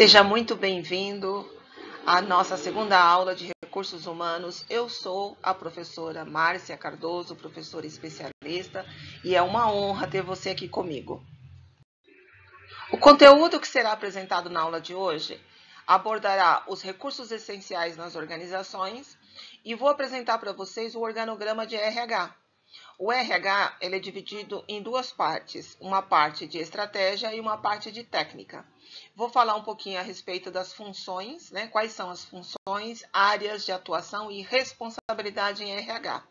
Seja muito bem-vindo à nossa segunda aula de Recursos Humanos. Eu sou a professora Márcia Cardoso, professora especialista, e é uma honra ter você aqui comigo. O conteúdo que será apresentado na aula de hoje abordará os recursos essenciais nas organizações e vou apresentar para vocês o organograma de RH. O RH ele é dividido em duas partes, uma parte de estratégia e uma parte de técnica. Vou falar um pouquinho a respeito das funções, né? Quais são as funções, áreas de atuação e responsabilidade em RH.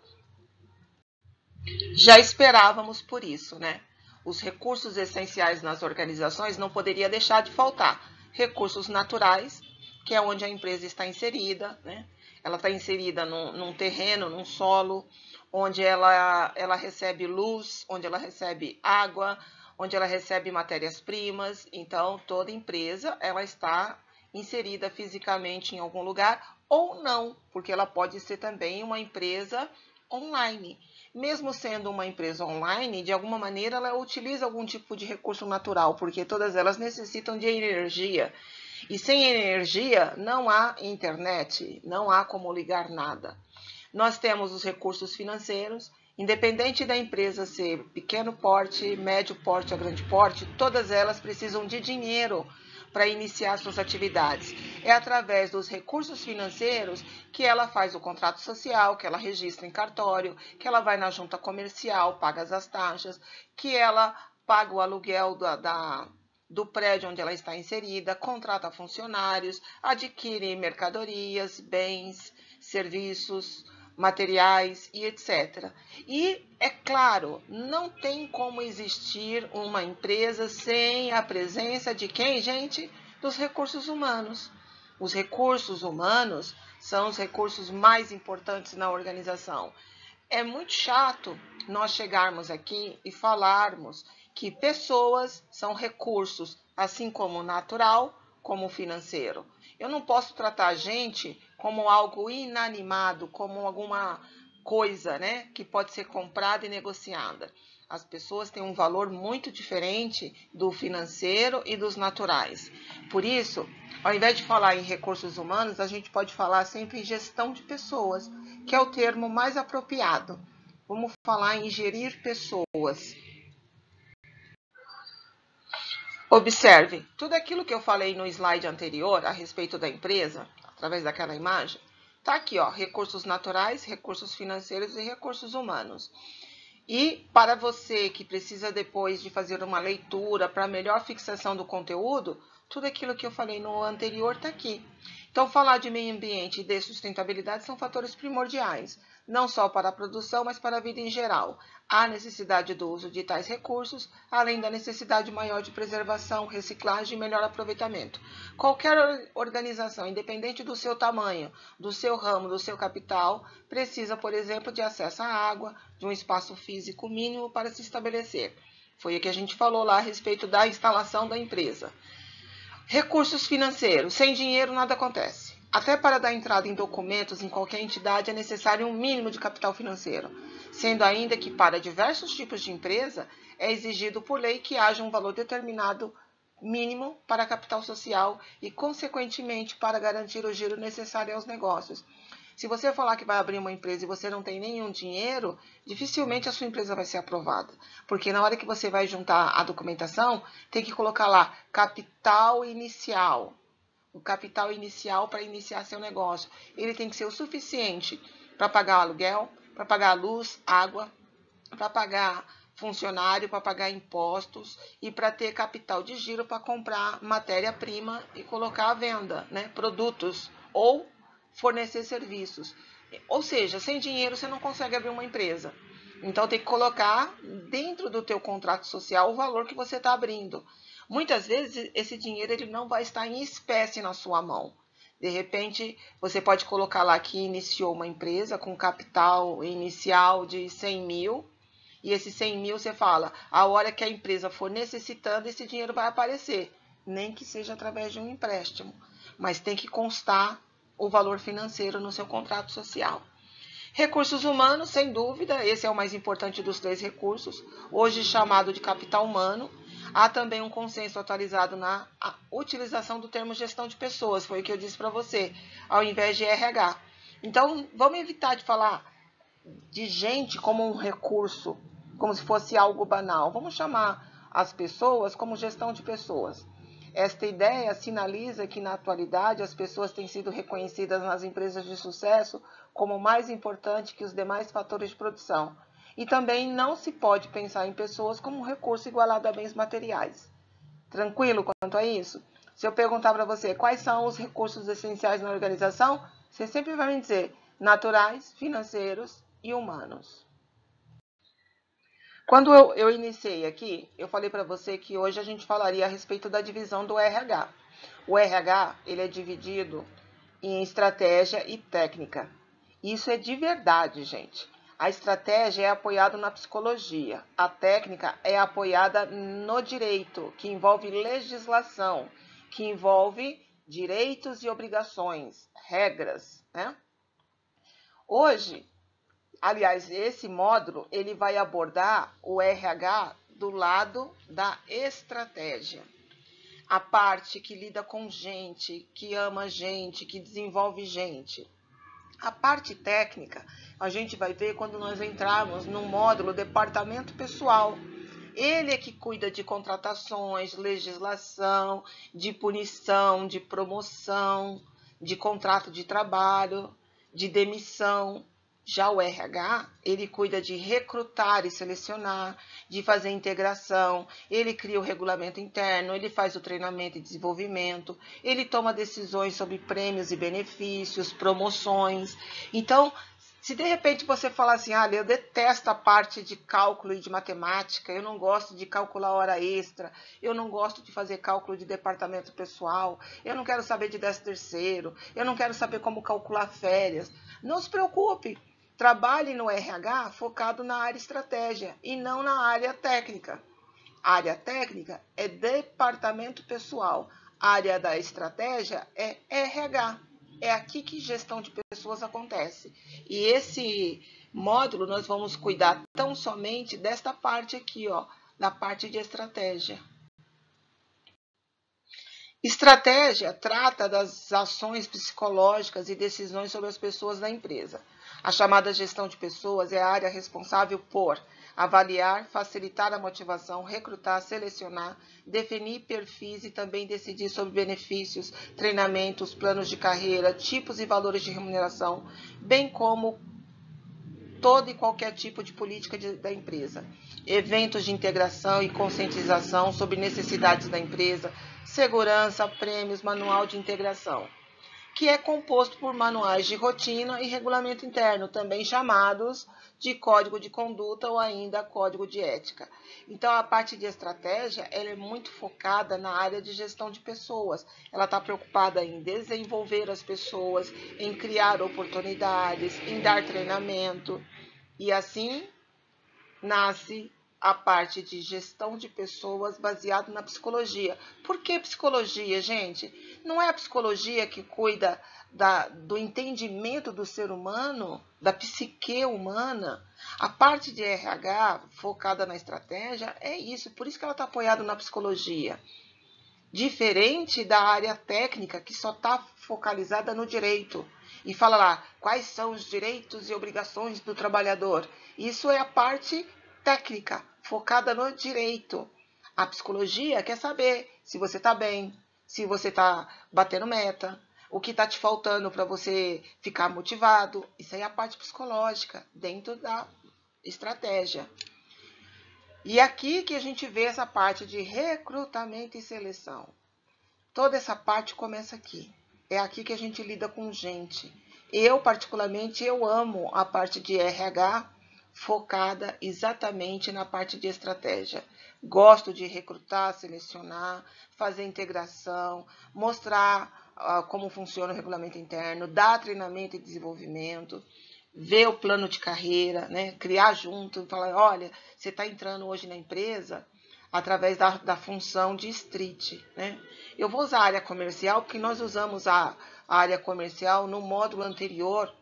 Já esperávamos por isso, né? Os recursos essenciais nas organizações não poderia deixar de faltar. Recursos naturais, que é onde a empresa está inserida, né? Ela está inserida num terreno, num solo, onde ela recebe luz, onde ela recebe água, onde ela recebe matérias-primas. Então, toda empresa ela está inserida fisicamente em algum lugar ou não, porque ela pode ser também uma empresa online. Mesmo sendo uma empresa online, de alguma maneira ela utiliza algum tipo de recurso natural, porque todas elas necessitam de energia. E sem energia não há internet, não há como ligar nada. Nós temos os recursos financeiros, independente da empresa ser pequeno porte, médio porte ou grande porte, todas elas precisam de dinheiro para iniciar suas atividades. É através dos recursos financeiros que ela faz o contrato social, que ela registra em cartório, que ela vai na junta comercial, paga as taxas, que ela paga o aluguel do prédio onde ela está inserida, contrata funcionários, adquire mercadorias, bens, serviços, materiais e etc. E, é claro, não tem como existir uma empresa sem a presença de quem, gente? Dos recursos humanos. Os recursos humanos são os recursos mais importantes na organização. É muito chato nós chegarmos aqui e falarmos que pessoas são recursos, assim como natural, como financeiro. Eu não posso tratar a gente como algo inanimado, como alguma coisa, né, que pode ser comprada e negociada. As pessoas têm um valor muito diferente do financeiro e dos naturais. Por isso, ao invés de falar em recursos humanos, a gente pode falar sempre em gestão de pessoas, que é o termo mais apropriado. Vamos falar em gerir pessoas. Observe, tudo aquilo que eu falei no slide anterior a respeito da empresa, através daquela imagem, está aqui, ó, recursos naturais, recursos financeiros e recursos humanos. E para você que precisa depois de fazer uma leitura para melhor fixação do conteúdo, tudo aquilo que eu falei no anterior está aqui. Então, falar de meio ambiente e de sustentabilidade são fatores primordiais, não só para a produção, mas para a vida em geral. Há necessidade do uso de tais recursos, além da necessidade maior de preservação, reciclagem e melhor aproveitamento. Qualquer organização, independente do seu tamanho, do seu ramo, do seu capital, precisa, por exemplo, de acesso à água, de um espaço físico mínimo para se estabelecer. Foi o que a gente falou lá a respeito da instalação da empresa. Recursos financeiros. Sem dinheiro nada acontece. Até para dar entrada em documentos em qualquer entidade é necessário um mínimo de capital financeiro, sendo ainda que para diversos tipos de empresa é exigido por lei que haja um valor determinado mínimo para capital social e, consequentemente, para garantir o giro necessário aos negócios. Se você falar que vai abrir uma empresa e você não tem nenhum dinheiro, dificilmente a sua empresa vai ser aprovada. Porque na hora que você vai juntar a documentação, tem que colocar lá capital inicial. O capital inicial para iniciar seu negócio. Ele tem que ser o suficiente para pagar o aluguel, para pagar a luz, água, para pagar funcionário, para pagar impostos e para ter capital de giro para comprar matéria-prima e colocar à venda, né? Produtos ou fornecer serviços. Ou seja, sem dinheiro você não consegue abrir uma empresa. Então tem que colocar dentro do teu contrato social o valor que você está abrindo. Muitas vezes esse dinheiro ele não vai estar em espécie na sua mão. De repente, você pode colocar lá que iniciou uma empresa com capital inicial de 100 mil, e esse 100 mil você fala, a hora que a empresa for necessitando, esse dinheiro vai aparecer, nem que seja através de um empréstimo, mas tem que constar o valor financeiro no seu contrato social. Recursos humanos, sem dúvida, esse é o mais importante dos três recursos, hoje chamado de capital humano. Há também um consenso atualizado na utilização do termo gestão de pessoas, foi o que eu disse para você, ao invés de RH. Então, vamos evitar de falar de gente como um recurso, como se fosse algo banal. Vamos chamar as pessoas como gestão de pessoas. Esta ideia sinaliza que, na atualidade, as pessoas têm sido reconhecidas nas empresas de sucesso como mais importante que os demais fatores de produção. E também não se pode pensar em pessoas como um recurso igualado a bens materiais. Tranquilo quanto a isso? Se eu perguntar para você quais são os recursos essenciais na organização, você sempre vai me dizer naturais, financeiros e humanos. Quando eu iniciei aqui, eu falei para você que hoje a gente falaria a respeito da divisão do RH. O RH, ele é dividido em estratégia e técnica. Isso é de verdade, gente. A estratégia é apoiada na psicologia. A técnica é apoiada no direito, que envolve legislação, que envolve direitos e obrigações, regras, né? Hoje, aliás, esse módulo ele vai abordar o RH do lado da estratégia. A parte que lida com gente, que ama gente, que desenvolve gente. A parte técnica, a gente vai ver quando nós entrarmos no módulo departamento pessoal. Ele é que cuida de contratações, legislação, de punição, de promoção, de contrato de trabalho, de demissão. Já o RH, ele cuida de recrutar e selecionar, de fazer integração, ele cria o regulamento interno, ele faz o treinamento e desenvolvimento, ele toma decisões sobre prêmios e benefícios, promoções. Então, se de repente você falar assim, ah, eu detesto a parte de cálculo e de matemática, eu não gosto de calcular hora extra, eu não gosto de fazer cálculo de departamento pessoal, eu não quero saber de 13º, eu não quero saber como calcular férias, não se preocupe. Trabalhe no RH focado na área estratégia e não na área técnica. A área técnica é departamento pessoal. A área da estratégia é RH. É aqui que gestão de pessoas acontece. E esse módulo nós vamos cuidar tão somente desta parte aqui, ó, da parte de estratégia. Estratégia trata das ações psicológicas e decisões sobre as pessoas da empresa. A chamada gestão de pessoas é a área responsável por avaliar, facilitar a motivação, recrutar, selecionar, definir perfis e também decidir sobre benefícios, treinamentos, planos de carreira, tipos e valores de remuneração, bem como todo e qualquer tipo de política da empresa. Eventos de integração e conscientização sobre necessidades da empresa, segurança, prêmios, manual de integração, que é composto por manuais de rotina e regulamento interno, também chamados de código de conduta ou ainda código de ética. Então, a parte de estratégia ela é muito focada na área de gestão de pessoas. Ela está preocupada em desenvolver as pessoas, em criar oportunidades, em dar treinamento. E assim nasce a parte de gestão de pessoas baseado na psicologia. Por que psicologia, gente? Não é a psicologia que cuida do entendimento do ser humano, da psique humana? A parte de RH focada na estratégia é isso, por isso que ela está apoiada na psicologia. Diferente da área técnica, que só está focalizada no direito. E fala lá, quais são os direitos e obrigações do trabalhador? Isso é a parte técnica, focada no direito. A psicologia quer saber se você está bem, se você está batendo meta, o que está te faltando para você ficar motivado. Isso aí é a parte psicológica, dentro da estratégia. E aqui que a gente vê essa parte de recrutamento e seleção. Toda essa parte começa aqui. É aqui que a gente lida com gente. Eu, particularmente, eu amo a parte de RH focada exatamente na parte de estratégia. Gosto de recrutar, selecionar, fazer integração, mostrar como funciona o regulamento interno, dar treinamento e desenvolvimento, ver o plano de carreira, né? Criar junto, falar, olha, você está entrando hoje na empresa através da função de street, né? Eu vou usar a área comercial porque nós usamos a área comercial no módulo anterior,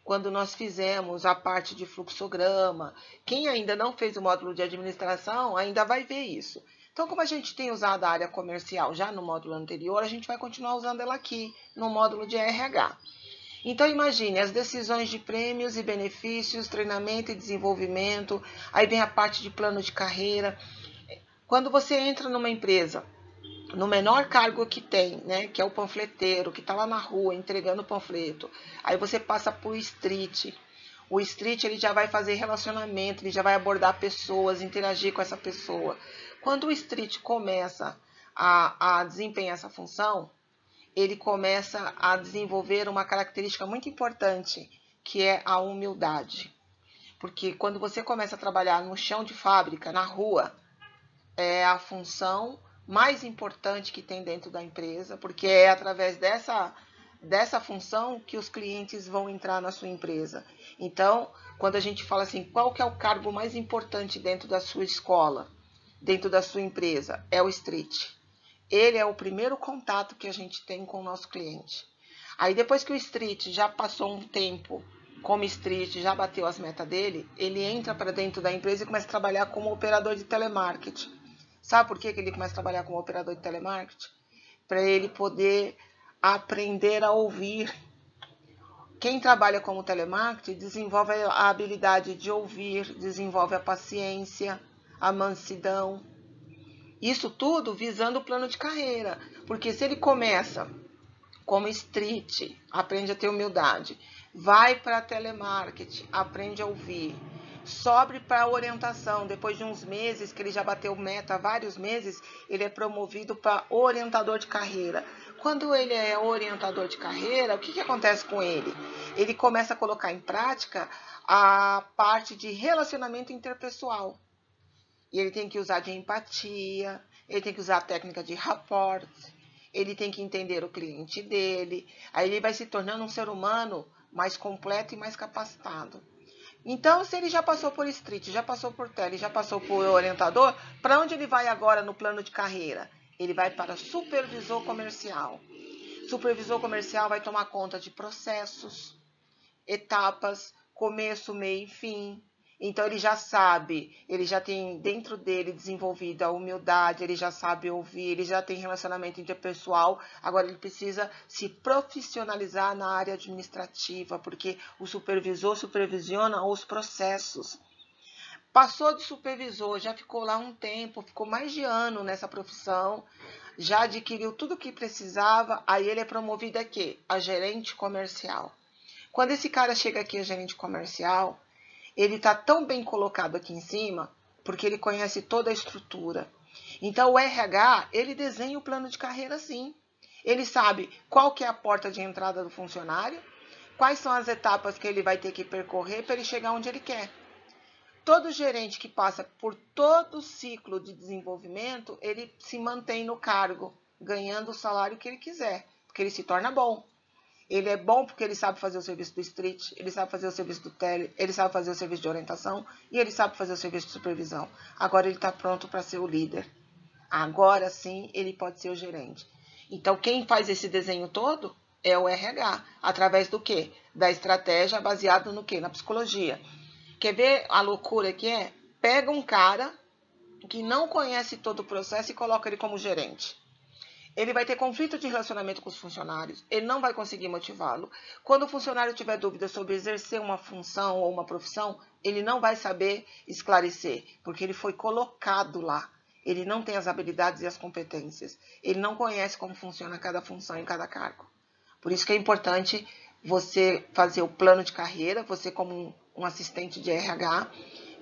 quando nós fizemos a parte de fluxograma. Quem ainda não fez o módulo de administração ainda vai ver isso. Então, como a gente tem usado a área comercial já no módulo anterior, a gente vai continuar usando ela aqui no módulo de RH. Então, imagine as decisões de prêmios e benefícios, treinamento e desenvolvimento, aí vem a parte de plano de carreira. Quando você entra numa empresa, no menor cargo que tem, né, que é o panfleteiro, que está lá na rua entregando o panfleto, aí você passa para o street. O street ele já vai fazer relacionamento, ele já vai abordar pessoas, interagir com essa pessoa. Quando o street começa a desempenhar essa função, ele começa a desenvolver uma característica muito importante, que é a humildade. Porque quando você começa a trabalhar no chão de fábrica, na rua, é a função mais importante que tem dentro da empresa, porque é através dessa função que os clientes vão entrar na sua empresa. Então, quando a gente fala assim, qual que é o cargo mais importante dentro da sua escola, dentro da sua empresa? É o street. Ele é o primeiro contato que a gente tem com o nosso cliente. Aí depois que o street já passou um tempo como street, já bateu as metas dele, ele entra para dentro da empresa e começa a trabalhar como operador de telemarketing. Sabe por que ele começa a trabalhar como operador de telemarketing? Para ele poder aprender a ouvir. Quem trabalha como telemarketing desenvolve a habilidade de ouvir, desenvolve a paciência, a mansidão. Isso tudo visando o plano de carreira, porque se ele começa como street, aprende a ter humildade, vai para telemarketing, aprende a ouvir, sobe para orientação, depois de uns meses, que ele já bateu meta, vários meses, ele é promovido para orientador de carreira. Quando ele é orientador de carreira, o que acontece com ele? Ele começa a colocar em prática a parte de relacionamento interpessoal. E ele tem que usar de empatia, ele tem que usar a técnica de rapport, ele tem que entender o cliente dele. Aí ele vai se tornando um ser humano mais completo e mais capacitado. Então, se ele já passou por street, já passou por tele, já passou por orientador, para onde ele vai agora no plano de carreira? Ele vai para supervisor comercial. Supervisor comercial vai tomar conta de processos, etapas, começo, meio e fim. Então ele já sabe, ele já tem dentro dele desenvolvida a humildade, ele já sabe ouvir, ele já tem relacionamento interpessoal. Agora ele precisa se profissionalizar na área administrativa, porque o supervisor supervisiona os processos. Passou de supervisor, já ficou lá um tempo, ficou mais de ano nessa profissão, já adquiriu tudo o que precisava, aí ele é promovido a quê? A gerente comercial. Quando esse cara chega aqui, a gerente comercial, ele está tão bem colocado aqui em cima, porque ele conhece toda a estrutura. Então, o RH, ele desenha o plano de carreira sim. Ele sabe qual que é a porta de entrada do funcionário, quais são as etapas que ele vai ter que percorrer para ele chegar onde ele quer. Todo gerente que passa por todo o ciclo de desenvolvimento, ele se mantém no cargo, ganhando o salário que ele quiser, porque ele se torna bom. Ele é bom porque ele sabe fazer o serviço do street, ele sabe fazer o serviço do tele, ele sabe fazer o serviço de orientação e ele sabe fazer o serviço de supervisão. Agora ele está pronto para ser o líder. Agora sim ele pode ser o gerente. Então quem faz esse desenho todo é o RH. Através do quê? Da estratégia baseada no quê? Na psicologia. Quer ver a loucura que é? Pega um cara que não conhece todo o processo e coloca ele como gerente. Ele vai ter conflito de relacionamento com os funcionários, ele não vai conseguir motivá-lo. Quando o funcionário tiver dúvida sobre exercer uma função ou uma profissão, ele não vai saber esclarecer, porque ele foi colocado lá. Ele não tem as habilidades e as competências. Ele não conhece como funciona cada função em cada cargo. Por isso que é importante você fazer o plano de carreira, você como um assistente de RH,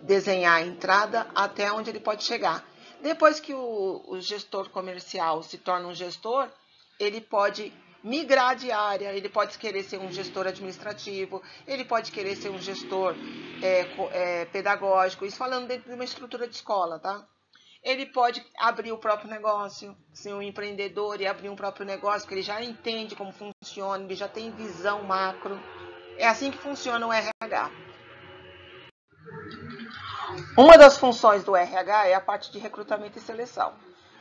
desenhar a entrada até onde ele pode chegar. Depois que o gestor comercial se torna um gestor, ele pode migrar de área, ele pode querer ser um gestor administrativo, ele pode querer ser um gestor pedagógico, isso falando dentro de uma estrutura de escola, tá? Ele pode abrir o próprio negócio, ser um empreendedor e abrir um próprio negócio, porque ele já entende como funciona, ele já tem visão macro. É assim que funciona o RH. Uma das funções do RH é a parte de recrutamento e seleção.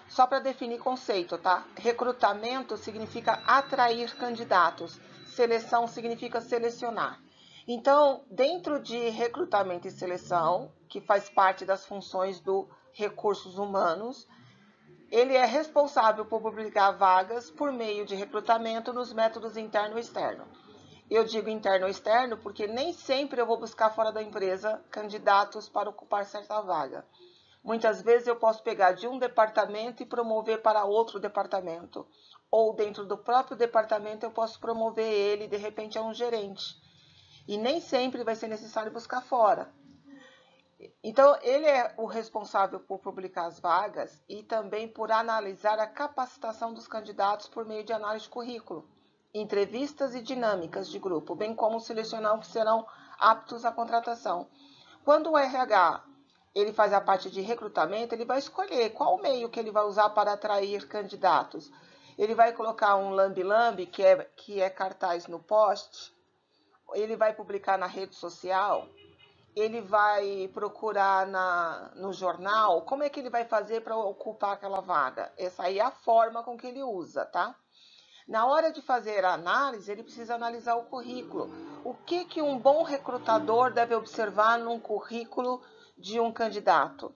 Só para definir conceito, tá? Recrutamento significa atrair candidatos, seleção significa selecionar. Então, dentro de recrutamento e seleção, que faz parte das funções do recursos humanos, Ele é responsável por publicar vagas por meio de recrutamento nos métodos interno e externo. Eu digo interno ou externo porque nem sempre eu vou buscar fora da empresa candidatos para ocupar certa vaga. Muitas vezes eu posso pegar de um departamento e promover para outro departamento. Ou dentro do próprio departamento eu posso promover ele, de repente, a um gerente. E nem sempre vai ser necessário buscar fora. Então, ele é o responsável por publicar as vagas e também por analisar a capacitação dos candidatos por meio de análise de currículo, entrevistas e dinâmicas de grupo, bem como selecionar os que serão aptos à contratação. Quando o RH ele faz a parte de recrutamento, ele vai escolher qual meio que ele vai usar para atrair candidatos. Ele vai colocar um lambe-lambe, que é cartaz no post, ele vai publicar na rede social, ele vai procurar no jornal, como é que ele vai fazer para ocupar aquela vaga? Essa aí é a forma com que ele usa, tá? Na hora de fazer a análise, ele precisa analisar o currículo. O que um bom recrutador deve observar num currículo de um candidato?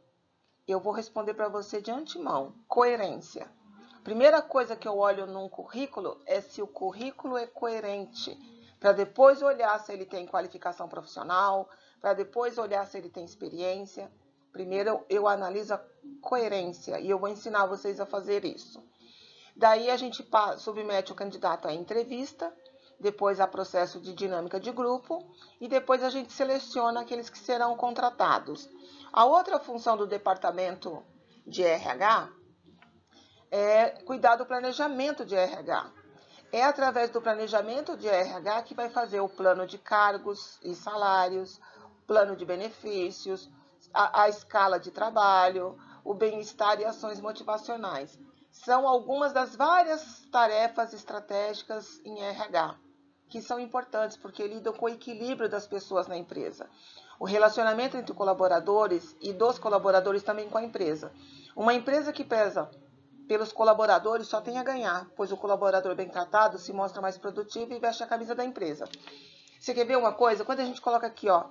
Eu vou responder para você de antemão. Coerência. Primeira coisa que eu olho num currículo é se o currículo é coerente, para depois olhar se ele tem qualificação profissional, para depois olhar se ele tem experiência. Primeiro eu analiso a coerência e eu vou ensinar vocês a fazer isso. Daí a gente submete o candidato à entrevista, depois a processo de dinâmica de grupo e depois a gente seleciona aqueles que serão contratados. A outra função do departamento de RH é cuidar do planejamento de RH. É através do planejamento de RH que vai fazer o plano de cargos e salários, plano de benefícios, a escala de trabalho, o bem-estar e ações motivacionais. São algumas das várias tarefas estratégicas em RH, que são importantes porque lidam com o equilíbrio das pessoas na empresa. O relacionamento entre colaboradores e dos colaboradores também com a empresa. Uma empresa que pesa pelos colaboradores só tem a ganhar, pois o colaborador bem tratado se mostra mais produtivo e veste a camisa da empresa. Você quer ver uma coisa? Quando a gente coloca aqui, ó,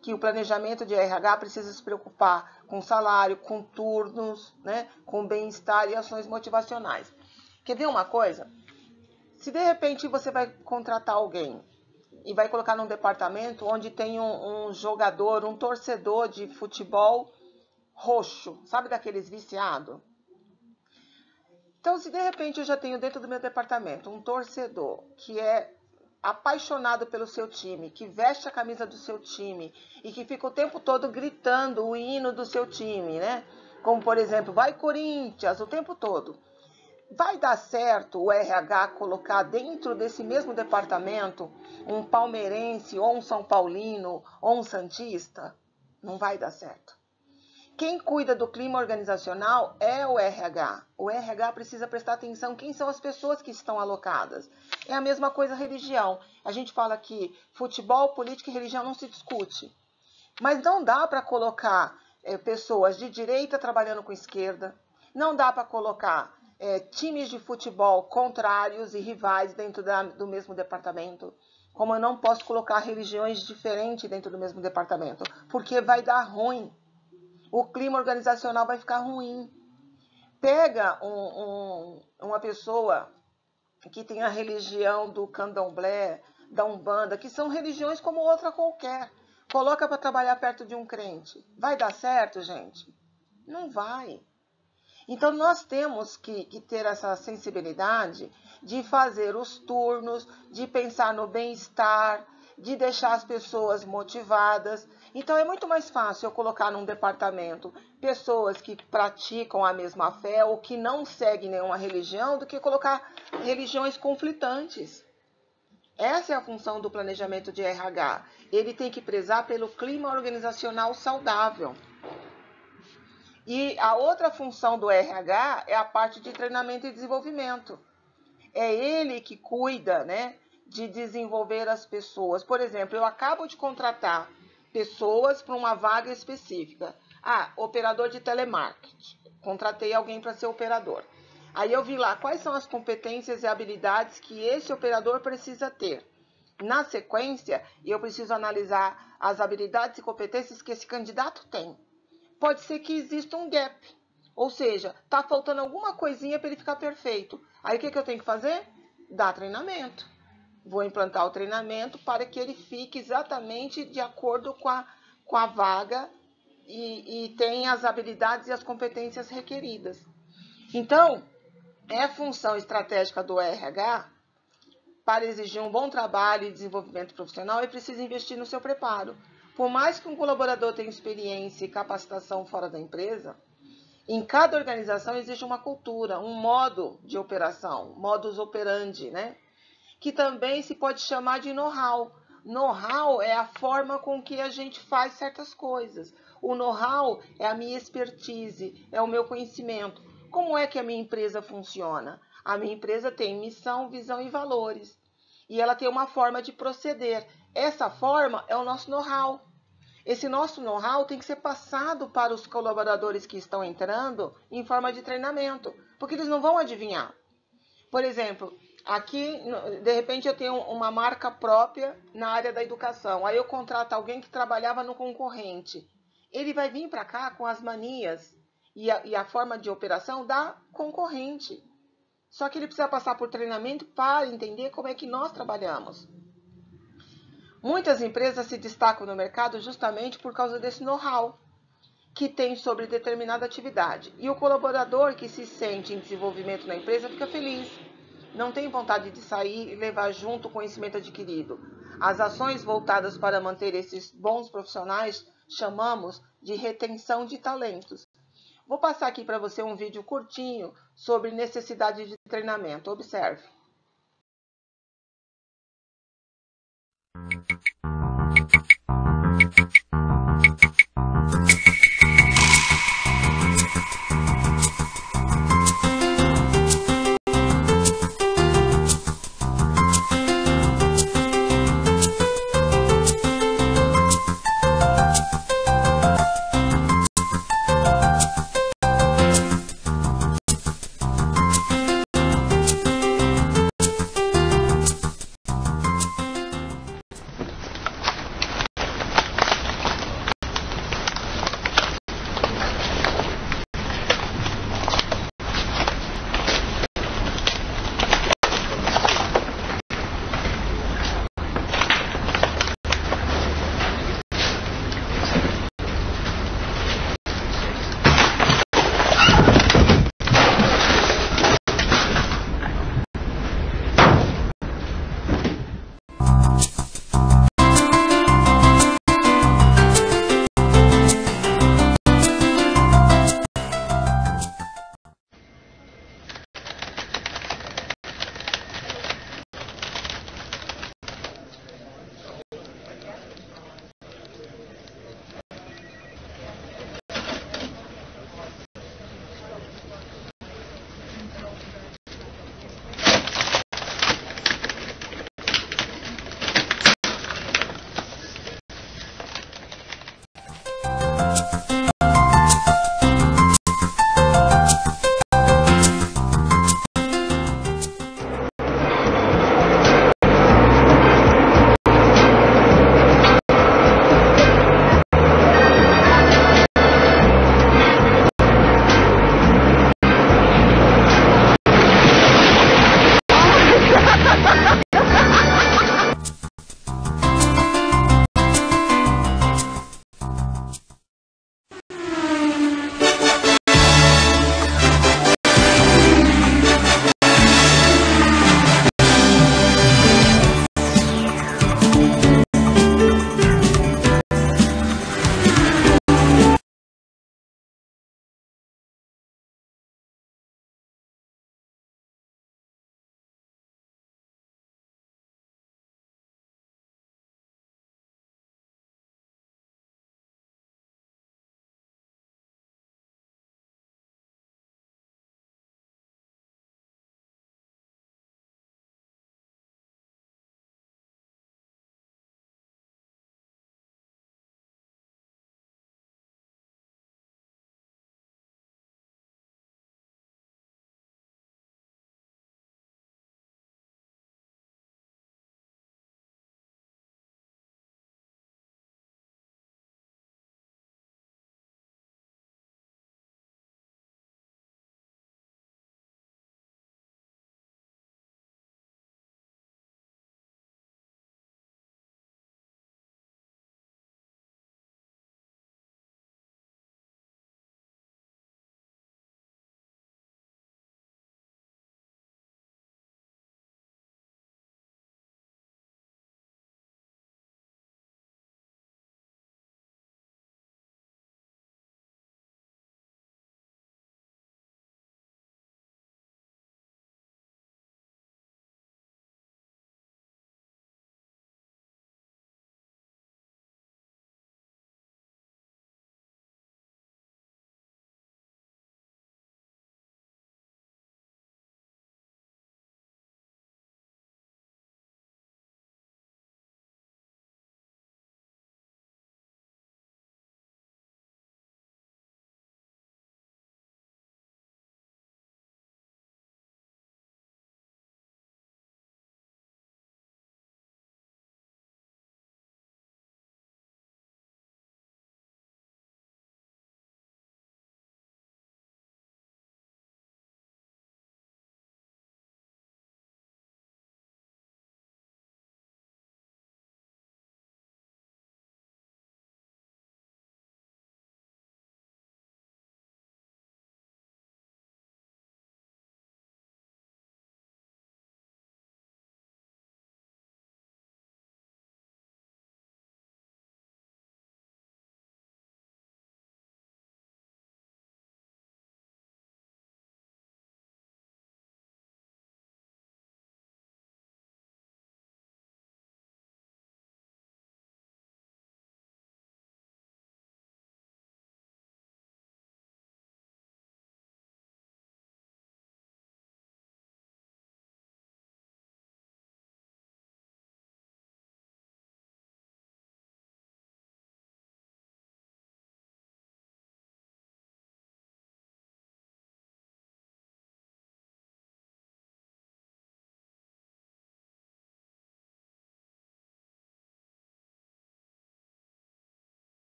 que o planejamento de RH precisa se preocupar com salário, com turnos, né, com bem-estar e ações motivacionais. Quer ver uma coisa? Se de repente você vai contratar alguém e vai colocar num departamento onde tem um jogador, um torcedor de futebol roxo, sabe daqueles viciados? Então, se de repente eu já tenho dentro do meu departamento um torcedor que é apaixonado pelo seu time, que veste a camisa do seu time e que fica o tempo todo gritando o hino do seu time, né? Como, por exemplo, vai Corinthians, o tempo todo. Vai dar certo o RH colocar dentro desse mesmo departamento um palmeirense ou um São Paulino ou um santista? Não vai dar certo. Quem cuida do clima organizacional é o RH. O RH precisa prestar atenção em quem são as pessoas que estão alocadas. É a mesma coisa a religião. A gente fala que futebol, política e religião não se discute. Mas não dá para colocar pessoas de direita trabalhando com esquerda. Não dá para colocar times de futebol contrários e rivais dentro do mesmo departamento. Como eu não posso colocar religiões diferentes dentro do mesmo departamento. Porque vai dar ruim. O clima organizacional vai ficar ruim. Pega uma pessoa que tem a religião do candomblé, da umbanda, que são religiões como outra qualquer. Coloca para trabalhar perto de um crente. Vai dar certo, gente? Não vai. Então, nós temos que ter essa sensibilidade de fazer os turnos, de pensar no bem-estar, de deixar as pessoas motivadas. Então, é muito mais fácil eu colocar num departamento pessoas que praticam a mesma fé ou que não seguem nenhuma religião do que colocar religiões conflitantes. Essa é a função do planejamento de RH. Ele tem que prezar pelo clima organizacional saudável. E a outra função do RH é a parte de treinamento e desenvolvimento. É ele que cuida, né, de desenvolver as pessoas. Por exemplo, eu acabo de contratar pessoas para uma vaga específica. Operador de telemarketing. Contratei alguém para ser operador. Aí eu vi lá quais são as competências e habilidades que esse operador precisa ter. Na sequência, eu preciso analisar as habilidades e competências que esse candidato tem. Pode ser que exista um gap. Ou seja, está faltando alguma coisinha para ele ficar perfeito. Aí o que eu tenho que fazer? Dar treinamento. Vou implantar o treinamento para que ele fique exatamente de acordo com a vaga e tenha as habilidades e as competências requeridas. Então, é função estratégica do RH, para exigir um bom trabalho e desenvolvimento profissional, é preciso investir no seu preparo. Por mais que um colaborador tenha experiência e capacitação fora da empresa, em cada organização existe uma cultura, um modo de operação, modus operandi, né? Que também se pode chamar de know-how. Know-how é a forma com que a gente faz certas coisas. O know-how é a minha expertise, é o meu conhecimento. Como é que a minha empresa funciona? A minha empresa tem missão, visão e valores. E ela tem uma forma de proceder. Essa forma é o nosso know-how. Esse nosso know-how tem que ser passado para os colaboradores que estão entrando em forma de treinamento, porque eles não vão adivinhar. Por exemplo, aqui, de repente, eu tenho uma marca própria na área da educação. Aí eu contrato alguém que trabalhava no concorrente. Ele vai vir para cá com as manias e a forma de operação da concorrente. Só que ele precisa passar por treinamento para entender como é que nós trabalhamos. Muitas empresas se destacam no mercado justamente por causa desse know-how que tem sobre determinada atividade. E o colaborador que se sente em desenvolvimento na empresa fica feliz. Não tem vontade de sair e levar junto o conhecimento adquirido. As ações voltadas para manter esses bons profissionais chamamos de retenção de talentos. Vou passar aqui para você um vídeo curtinho sobre necessidade de treinamento. Observe.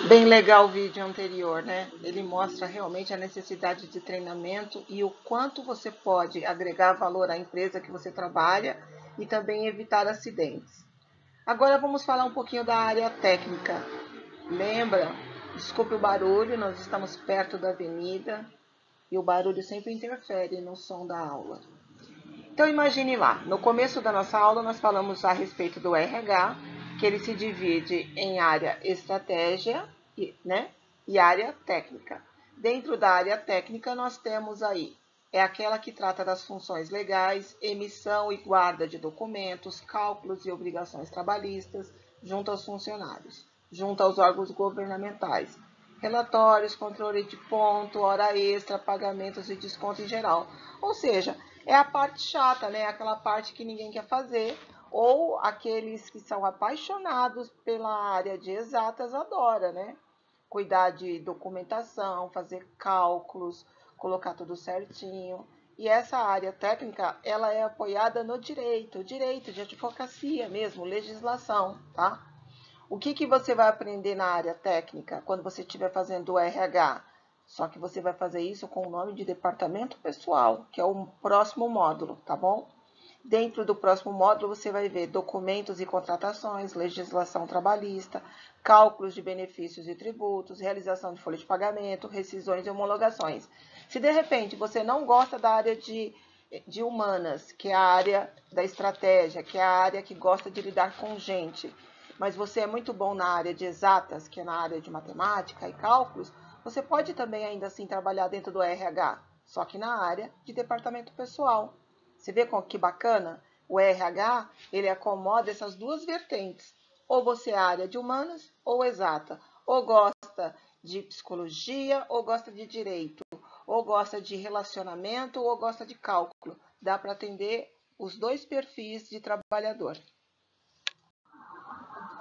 Bem legal o vídeo anterior, né? Ele mostra realmente a necessidade de treinamento e o quanto você pode agregar valor à empresa que você trabalha e também evitar acidentes. Agora vamos falar um pouquinho da área técnica. Lembra? Desculpe o barulho, nós estamos perto da avenida e o barulho sempre interfere no som da aula. Então imagine lá, no começo da nossa aula nós falamos a respeito do RH, que ele se divide em área estratégia, né, e área técnica. Dentro da área técnica nós temos aí, é aquela que trata das funções legais, emissão e guarda de documentos, cálculos e obrigações trabalhistas, junto aos funcionários, junto aos órgãos governamentais, relatórios, controle de ponto, hora extra, pagamentos e desconto em geral. Ou seja, é a parte chata, né? Aquela parte que ninguém quer fazer, ou aqueles que são apaixonados pela área de exatas adoram, né? Cuidar de documentação, fazer cálculos, colocar tudo certinho. E essa área técnica, ela é apoiada no direito de advocacia mesmo, legislação, tá? O que você vai aprender na área técnica quando você estiver fazendo o RH? Só que você vai fazer isso com o nome de departamento pessoal, que é o próximo módulo, tá bom? Dentro do próximo módulo, você vai ver documentos e contratações, legislação trabalhista, cálculos de benefícios e tributos, realização de folha de pagamento, rescisões e homologações. Se de repente você não gosta da área de humanas, que é a área da estratégia, que é a área que gosta de lidar com gente, mas você é muito bom na área de exatas, que é na área de matemática e cálculos, você pode também ainda assim trabalhar dentro do RH, só que na área de departamento pessoal. Você vê que bacana? O RH, ele acomoda essas duas vertentes. Ou você é área de humanas ou exata. Ou gosta de psicologia ou gosta de direito. Ou gosta de relacionamento ou gosta de cálculo. Dá para atender os dois perfis de trabalhador.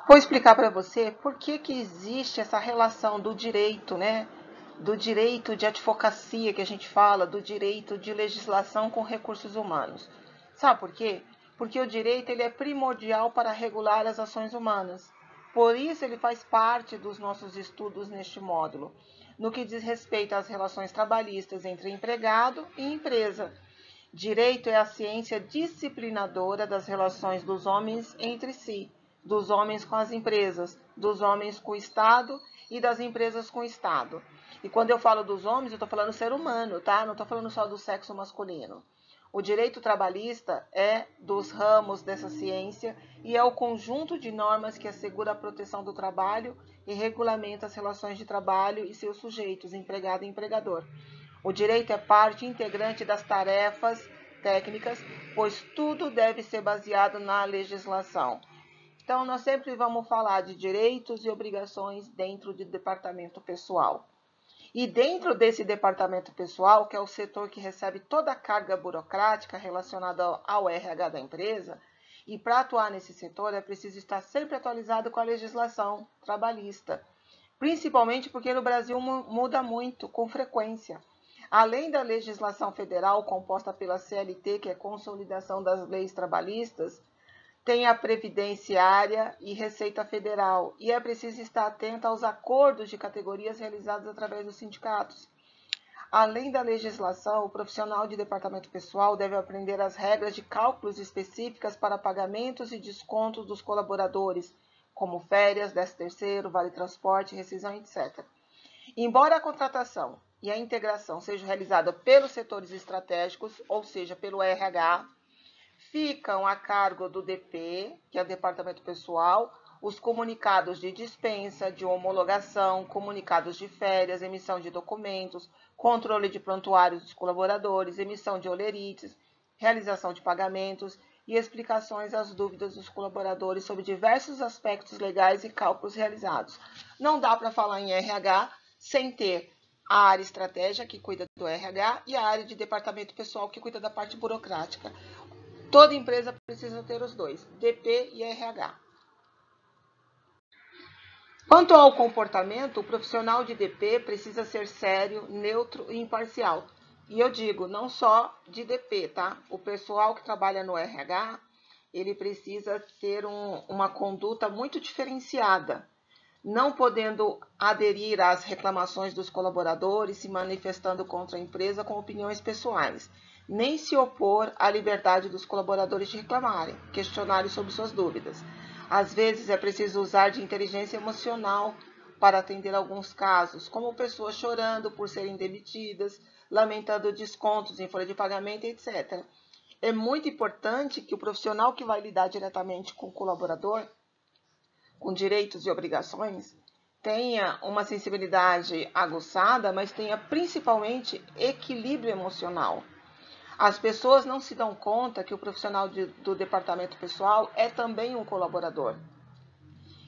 Vou explicar para você por que existe essa relação do direito, né? Do direito de advocacia que a gente fala, do direito de legislação com recursos humanos. Sabe por quê? Porque o direito ele é primordial para regular as ações humanas. Por isso ele faz parte dos nossos estudos neste módulo, no que diz respeito às relações trabalhistas entre empregado e empresa. Direito é a ciência disciplinadora das relações dos homens entre si, dos homens com as empresas, dos homens com o Estado e das empresas com o Estado. E quando eu falo dos homens, eu estou falando ser humano, tá? Não estou falando só do sexo masculino. O direito trabalhista é dos ramos dessa ciência e é o conjunto de normas que assegura a proteção do trabalho e regulamenta as relações de trabalho e seus sujeitos, empregado e empregador. O direito é parte integrante das tarefas técnicas, pois tudo deve ser baseado na legislação. Então, nós sempre vamos falar de direitos e obrigações dentro do departamento pessoal. E dentro desse departamento pessoal, que é o setor que recebe toda a carga burocrática relacionada ao RH da empresa, e para atuar nesse setor é preciso estar sempre atualizado com a legislação trabalhista, principalmente porque no Brasil muda muito, com frequência. Além da legislação federal composta pela CLT, que é Consolidação das Leis Trabalhistas, tem a Previdenciária e Receita Federal, e é preciso estar atento aos acordos de categorias realizados através dos sindicatos. Além da legislação, o profissional de departamento pessoal deve aprender as regras de cálculos específicas para pagamentos e descontos dos colaboradores, como férias, 13º, vale transporte, rescisão, etc. Embora a contratação e a integração sejam realizadas pelos setores estratégicos, ou seja, pelo RH, ficam a cargo do DP, que é o Departamento Pessoal, os comunicados de dispensa, de homologação, comunicados de férias, emissão de documentos, controle de prontuários dos colaboradores, emissão de olerites, realização de pagamentos e explicações às dúvidas dos colaboradores sobre diversos aspectos legais e cálculos realizados. Não dá para falar em RH sem ter a área estratégia, que cuida do RH, e a área de departamento pessoal, que cuida da parte burocrática. Toda empresa precisa ter os dois, DP e RH. Quanto ao comportamento, o profissional de DP precisa ser sério, neutro e imparcial. E eu digo, não só de DP, tá? O pessoal que trabalha no RH, ele precisa ter uma conduta muito diferenciada. não podendo aderir às reclamações dos colaboradores, se manifestando contra a empresa com opiniões pessoais, nem se opor à liberdade dos colaboradores de reclamarem, questionarem sobre suas dúvidas. Às vezes é preciso usar de inteligência emocional para atender alguns casos, como pessoas chorando por serem demitidas, lamentando descontos em folha de pagamento, etc. É muito importante que o profissional que vai lidar diretamente com o colaborador, com direitos e obrigações, tenha uma sensibilidade aguçada, mas tenha principalmente equilíbrio emocional. As pessoas não se dão conta que o profissional do departamento pessoal é também um colaborador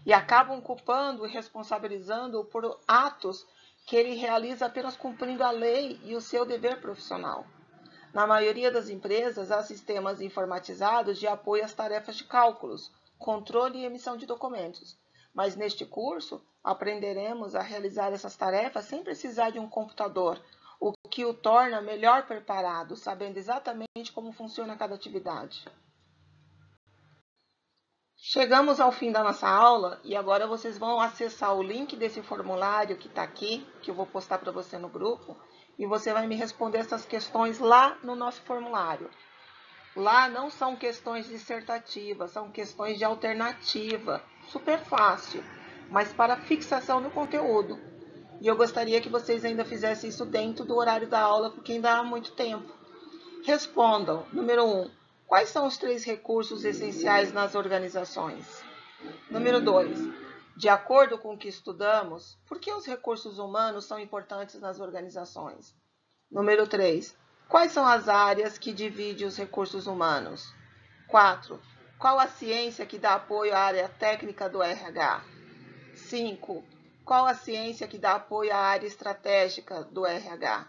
e acabam culpando e responsabilizando-o por atos que ele realiza apenas cumprindo a lei e o seu dever profissional. Na maioria das empresas, há sistemas informatizados de apoio às tarefas de cálculos, controle e emissão de documentos. Mas neste curso, aprenderemos a realizar essas tarefas sem precisar de um computador, o que o torna melhor preparado, sabendo exatamente como funciona cada atividade. Chegamos ao fim da nossa aula e agora vocês vão acessar o link desse formulário que está aqui, que eu vou postar para você no grupo, e você vai me responder essas questões lá no nosso formulário. Lá não são questões dissertativas, são questões de alternativa, super fácil, mas para fixação no conteúdo. E eu gostaria que vocês ainda fizessem isso dentro do horário da aula, porque ainda há muito tempo. Respondam. Número 1. Quais são os 3 recursos essenciais nas organizações? Número 2. De acordo com o que estudamos, por que os recursos humanos são importantes nas organizações? Número 3. Quais são as áreas que dividem os recursos humanos? 4. Qual a ciência que dá apoio à área técnica do RH? 5. Qual a ciência que dá apoio à área estratégica do RH?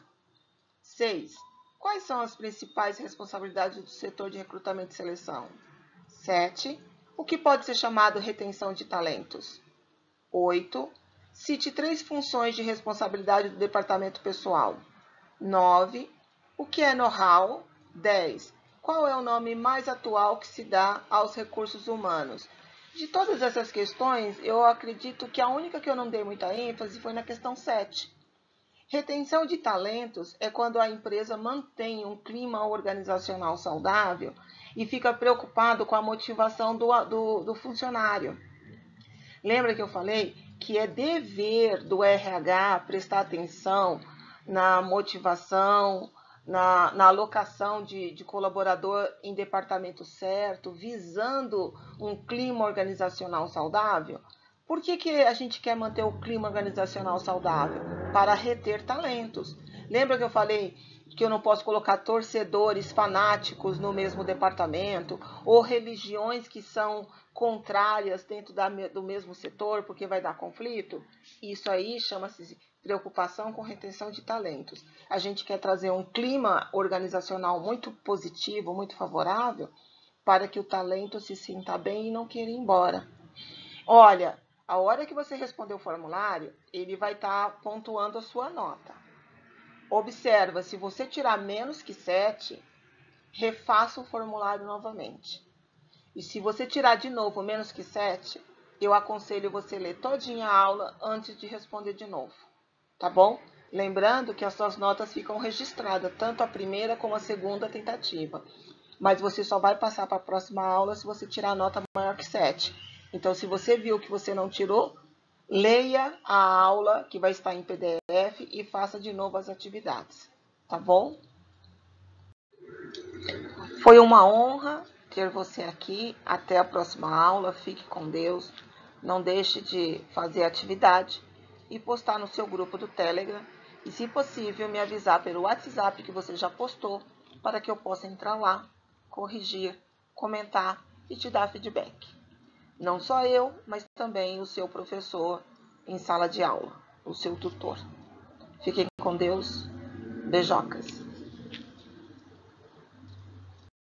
6. Quais são as principais responsabilidades do setor de recrutamento e seleção? 7. O que pode ser chamado retenção de talentos? 8. Cite 3 funções de responsabilidade do departamento pessoal. 9. O que é know-how? 10. Qual é o nome mais atual que se dá aos recursos humanos? De todas essas questões, eu acredito que a única que eu não dei muita ênfase foi na questão 7. Retenção de talentos é quando a empresa mantém um clima organizacional saudável e fica preocupado com a motivação do funcionário. Lembra que eu falei que é dever do RH prestar atenção na motivação, na alocação de colaborador em departamento certo, visando um clima organizacional saudável? Por que a gente quer manter o clima organizacional saudável? Para reter talentos. Lembra que eu falei que eu não posso colocar torcedores fanáticos no mesmo departamento ou religiões que são contrárias dentro do mesmo setor porque vai dar conflito? Isso aí chama-se preocupação com retenção de talentos. A gente quer trazer um clima organizacional muito positivo, muito favorável, para que o talento se sinta bem e não queira ir embora. Olha, a hora que você responder o formulário, ele vai estar pontuando a sua nota. Observa, se você tirar menos que 7, refaça o formulário novamente. E se você tirar de novo menos que 7, eu aconselho você ler todinha a aula antes de responder de novo. Tá bom? Lembrando que as suas notas ficam registradas, tanto a primeira como a segunda tentativa. Mas você só vai passar para a próxima aula se você tirar a nota maior que 7. Então, se você viu que você não tirou, leia a aula que vai estar em PDF e faça de novo as atividades. Tá bom? Foi uma honra ter você aqui. Até a próxima aula. Fique com Deus. Não deixe de fazer atividade e postar no seu grupo do Telegram. E, se possível, me avisar pelo WhatsApp que você já postou, para que eu possa entrar lá, corrigir, comentar e te dar feedback. Não só eu, mas também o seu professor em sala de aula, o seu tutor. Fiquem com Deus. Beijocas.